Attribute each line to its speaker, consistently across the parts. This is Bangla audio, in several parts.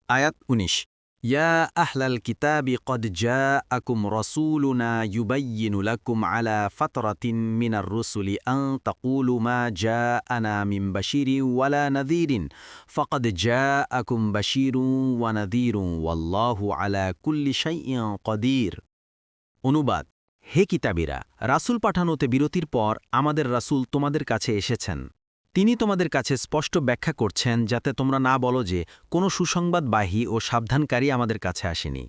Speaker 1: আয়াত ১৯ ইয়া আহলাল কিতাবি কদ জাআকুম রাসূলুনা ইউবায়্যিনু লাকুম আলা ফাতরাতিন মিনার রুসুলি আন তাকুলু মা জাআনা মিন বাশীরিন ওয়ালা নাযীরিন ফাকাদ জাআকুম বাশীরুন ওয়া নাযীরুন ওয়াল্লাহু আলা কুল্লি শাইইন কদির। অনুবাদ: হে কিতাবীরা, রাসূল পাঠানোতে বিরতির পর আমাদের রাসূল তোমাদের কাছে এসেছেন। তিনি তোমাদের কাছে স্পষ্ট ব্যাখ্যা করছেন যাতে তোমরা না বলো যে কোনো সুসংবাদবাহী ও সাবধানকারী আমাদের কাছে আসেনি।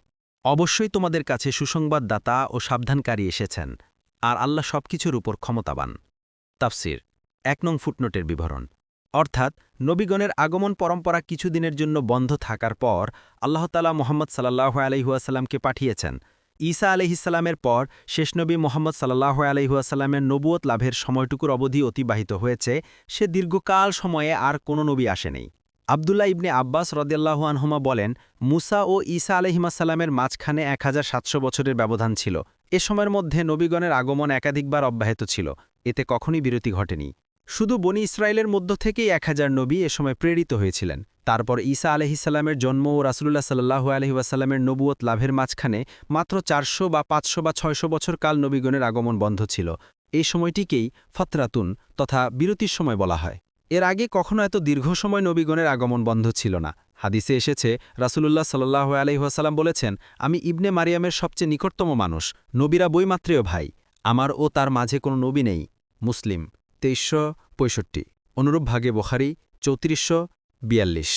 Speaker 1: অবশ্যই তোমাদের কাছে সুসংবাদদাতা ও সাবধানকারী এসেছেন, আর আল্লাহ সবকিছুর উপর ক্ষমতাবান। তাফসির ১ নং ফুটনোটের বিবরণ। অর্থাৎ নবীগণের আগমন পরম্পরা কিছুদিনের জন্য বন্ধ থাকার পর আল্লাহ তাআলা মুহাম্মদ সাল্লাল্লাহু আলাইহি ওয়াসাল্লামকে পাঠিয়েছেন। ঈসা আলাইহিসসালামের পর শেষ নবী মুহাম্মদ সাল্লাল্লাহু আলাইহি ওয়াসাল্লামের নবুয়ত লাভের সময়টুকুর অবধি অতিবাহিত হয়েছে, সে দীর্ঘকাল সময়ে আর কোনো নবী আসেনি। আবদুল্লাহ ইবনে আব্বাস রাদিয়াল্লাহু আনহুমা বলেন, মুসা ও ঈসা আলাইহিসসালামের মাঝখানে ১৭০০ বছরের ব্যবধান ছিল। এ সময়ের মধ্যে নবীগণের আগমন একাধিকবার অব্যাহত ছিল, এতে কখনই বিরতি ঘটেনি। শুধু বনি ইসরায়েলের মধ্য থেকেই ১০০০ নবী এ সময় প্রেরিত হয়েছিলেন। তারপর ঈসা আলাইহিসসালামের জন্ম ও রাসূলুল্লাহ সাল্লাল্লাহু আলাইহি ওয়াসাল্লামের নবুয়ত লাভের মাঝখানে মাত্র ৪০০ বা ৫০০ বা ৬০০ বছর কাল নবীগণের আগমন বন্ধ ছিল। এই সময়টিকেই ফতরাতুন তথা বিরতির সময় বলা হয়। এর আগে কখনো এত দীর্ঘ সময় নবীগণের আগমন বন্ধ ছিল না। হাদিসে এসেছে, রাসূলুল্লাহ সাল্লাল্লাহু আলাইহি ওয়াসাল্লাম বলেছেন, আমি ইবনে মারিয়ামের সবচেয়ে নিকটতম মানুষ, নবীরা বৈমাত্রেয় ভাই, আমার ও তার মাঝে কোনো নবী নেই। মুসলিম ২৩৬৫। অনুরূপ ভাগে বুখারী ৩৪৪২।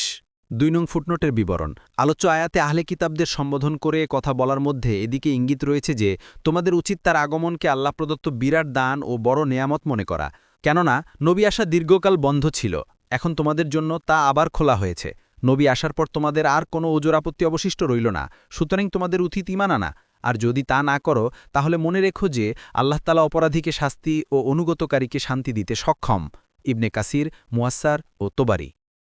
Speaker 1: ২ নং ফুটনোটের বিবরণ। আলোচ্য আয়াতে আহলে কিতাবদের সম্বোধন করে কথা বলার মধ্যে এদিকে ইঙ্গিত রয়েছে যে তোমাদের উচিত তার আগমনকে আল্লাহ প্রদত্ত বিরাট দান ও বড় নেয়ামত মনে করা, কেননা নবী আসা দীর্ঘকাল বন্ধ ছিল, এখন তোমাদের জন্য তা আবার খোলা হয়েছে। নবী আসার পর তোমাদের আর কোনো ওজর আপত্তি অবশিষ্ট রইল না, সুতরাং তোমাদের উচিত ঈমান আনা। আর যদি তা না করো তাহলে মনে রেখো যে আল্লাহ তাআলা অপরাধীকে শাস্তি ও অনুগতকারীকে শান্তি দিতে সক্ষম। ইবনে কাসির, মুয়াস্সার ও তোবারি।